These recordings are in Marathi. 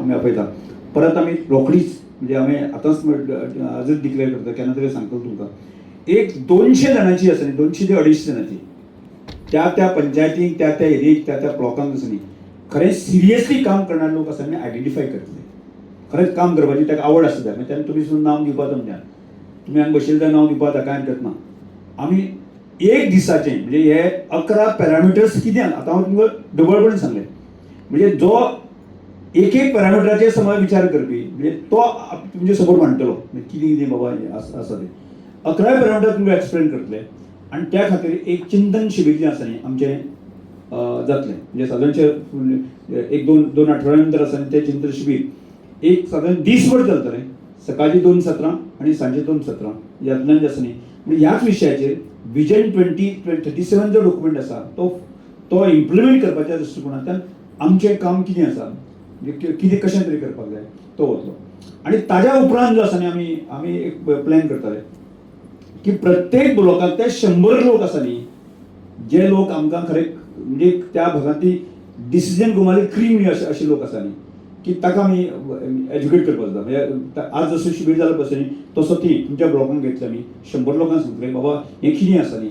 आम्ही आपयता परत आम्ही रोखडीच म्हणजे आम्ही आतांच आजच डिक्लेअर करता केन्ना तरी सांगतो तुमकां एक 200 जाणांची आसा न्ही 200 ते 250 जाणांची त्या पंचायतीक त्या एरियेक त्या ब्लॉकांक आसा न्ही खरें सिरियसली काम करणारे लोक आसा न्ही आयडेंटिफाय करतले खरेंच काम करपाची ताका आवड आसता मागीर तेन्ना तुमी सुद्दां नांव दिवपाचो म्हणजे तुमी हांगा बशिल्ले नांव दिवपाक ताका कांय हरकत ना आमी एक दिसाचें म्हणजे हे 11 पॅरामिटर्स कित्याक आतां हांव तुमकां डबलपण सांगलें म्हणजे जो एक पॅरामिटराचेर समज विचार करपी म्हणजे तो तुमचे समोर मांडटलो कितें कितें बाबा आसा तें 11 पॅरामिटर तुमकां एक्सप्लेन करतले आनी त्या खातीर एक चिंतन शिबीर जें आसा न्ही आमचें जातलें म्हणजे सादारणशें एक दोन आठवड्या नंतर आसा न्ही तें चिंतन शिबीर एक सादारण दिसभर चलतलें सकाळची 2 सत्रां आनी सांजे 2 सत्रां यातल्यान जें आसा न्ही म्हणजे ह्याच विशयाचेर विजन 2037 जो डॉक्युमेंट आसा तो इम्प्लिमेंट करपाच्या दृश्टिकोनांतल्यान आमचें काम कितें आसा म्हणजे कितें कशें तरी करपाक जाय तो वतलो आनी ताज्या उपरांत जो आसा न्ही आमी एक प्लॅन करताले की प्रत्येक ब्लॉकांत ते 100 लोक आसा न्ही जे लोक आमकां खरें म्हणजे त्या भागांतली डिसिजन घेवपाची क्रीम अशे लोक आसा न्ही की ताका आमी एज्युकेट करपाक जाता म्हणजे आज जसो शिबीर जाला पळय न्ही तसो ती तुमच्या ब्लॉकांक घेतले आमी 100 लोकांक सांगतले बाबा हें कितें आसा न्ही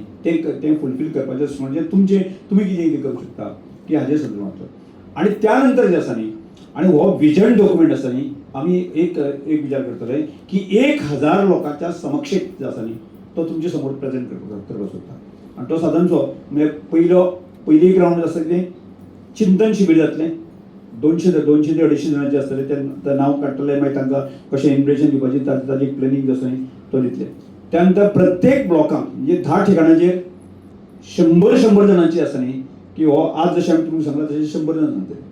तें फुलफील करपाचें म्हणजे तुमी कितें करूं शकता की हाजे संदर्भांत आनी त्या नंतर जें आसा न्ही आनी हो विजन डॉक्युमेंट आसा न्ही आमी एक विचार करतले की 1000 लोकांच्या समक्षेक जो आसा न्ही तो तुमचे समोर प्रेझेंट करपाक सोदता आनी तो सादारणसो म्हणजे पयली एक रावंड आसा तें चिंतन शिबीर जातलें 200 ते 250 जाणांचे आसतले तें नांव काडटले मागीर तांकां कशें इम्प्रेशन दिवपाचें ताजें एक प्लॅनिंग जो आसा न्ही तो दितले त्या नंतर प्रत्येक ब्लॉकांक म्हणजे 10 ठिकाणाचेर 100 जाणांची आसा न्ही की हो आज जशें आमी तुमकां सांगलां तशें 100 जाण सांगतले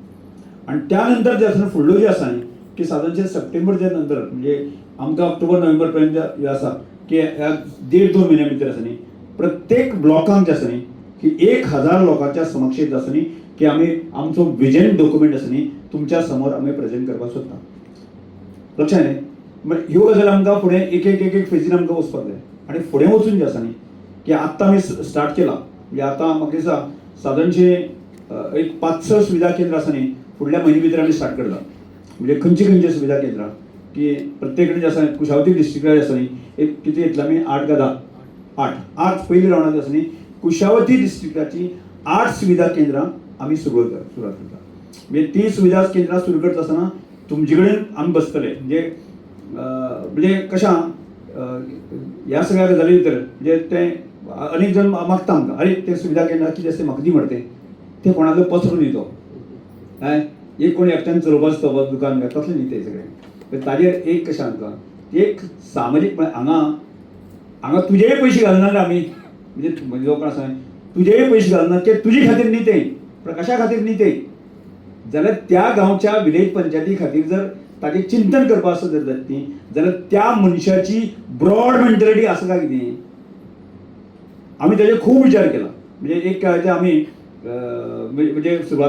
आनी त्या नंतर जे आसा फुडलो जे आसा न्ही की सादारणशें सप्टेंबरच्या नंतर म्हणजे आमकां ऑक्टोबर नोव्हेंबर पर्यंत हें आसा की 1.5-2 म्हयन्या भितर आसा न्ही प्रत्येक ब्लॉकांक जे आसा न्ही की 1000 लोकांच्या समक्षेक आसा न्ही की आमी आमचो विजन डॉक्युमेंट आसा न्ही तुमच्या समोर आमी प्रेझेंट करपाक सोदता लक्षात न्ही मागीर ह्यो गजाली आमकां फुडें एक फेजीन आमकां वचपाक जाय आनी फुडें वचून जें आसा न्ही की आत्तां आमी स्टार्ट केलां म्हणजे आतां म्हाका दिसता सादारणशें एक 5-6 सुविधा केंद्र आसा न्ही फुडल्या म्हयने भितर आमी स्टार्ट करता म्हणजे खंयची सुविधा केंद्रां की प्रत्येक कडेन जें आसा कुशावती डिस्ट्रिक्टार आसा न्ही एक कितें येतलें आमी 8 का 10 8 पयली रावंडाक आसा न्ही कुशावती डिस्ट्रिक्टाची 8 सुविधा केंद्रां आमी सुरवात करता म्हणजे ती सुविधा केंद्रां सुरू करता आसतना तुमचे कडेन आमी बसतले म्हणजे कशें ह्या सगळ्या गजाली भितर म्हणजे तें अनेक जण मागता आमकां अरे तें सुविधा केंद्रां कितें आसता म्हाका दी म्हणटा तें कोणालो पसरून दितो हय एक कोणी एकट्यान चलोवपाचो तो दुकान तसलें न्ही तें सगळें ताजेर एक कशें आमकां एक सामाजीक हांगा तुजेय पयशे घालना आमी म्हणजे लोकां आसा तुजेय पयशे घालना ते तुजे खातीर न्ही ते प्रकाशा खातीर न्ही ते जाल्यार त्या गांवच्या विलेज पंचायती खातीर जर ताजें चिंतन करपाक आसत जर न्ही जाल्यार त्या मनशाची ब्रॉड मेंटेलिटी आसा काय कितें आमी ताजेर खूब विचार केला म्हणजे एक काळाचेर आमी म्हणजे सुरवात